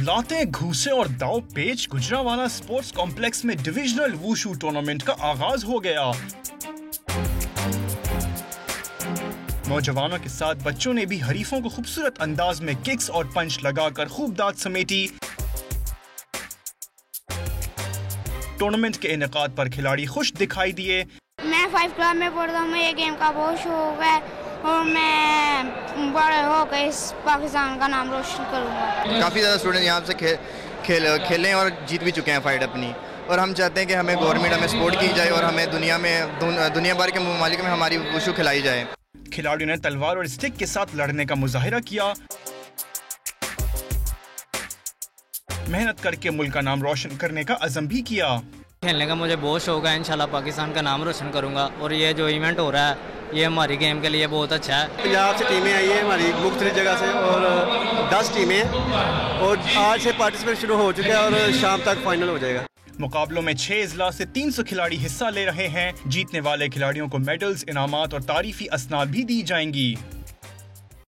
लाते घूसे और दाव पेच गुजरांवाला स्पोर्ट्स कॉम्प्लेक्स में डिविजनल वुशु टूर्नामेंट का आगाज हो गया। नौजवानों के साथ बच्चों ने भी हरीफों को खूबसूरत अंदाज में किक्स और पंच लगाकर खूब दाद समेटी। टूर्नामेंट के इनेकाद पर खिलाड़ी खुश दिखाई दिए। मैं 5 क्लास में पढ़ता हूँ, मुझे गेम का बहुत शौक है और मैं बड़े होकर इस पाकिस्तान का नाम रोशन करूँगा। काफ़ी ज़्यादा स्टूडेंट यहाँ से खेलें और जीत भी चुके हैं फाइट अपनी, और हम चाहते हैं कि हमें गवर्नमेंट हमें सपोर्ट की जाए और हमें दुनिया भर के ममालिक में हमारी वुशु खिलाई जाए। खिलाड़ियों ने तलवार और स्टिक के साथ लड़ने का मुजाहिरा किया। मेहनत करके मुल्क का नाम रोशन करने का अज़म भी किया। खेलने का मुझे बहुत शौक है, इंशाल्लाह पाकिस्तान का नाम रोशन करूंगा और ये जो इवेंट हो रहा है ये हमारी गेम के लिए बहुत अच्छा है। पंजाब से टीमें आई है हमारी मुख्तलिफ जगह से और 10 टीमें और आज से पार्टिसिपेट शुरू हो चुका है और शाम तक फाइनल हो जाएगा। मुकाबलों में 6 अजला से 300 खिलाड़ी हिस्सा ले रहे हैं। जीतने वाले खिलाड़ियों को मेडल्स, इनामात और तारीफी असनाद भी दी जाएंगी।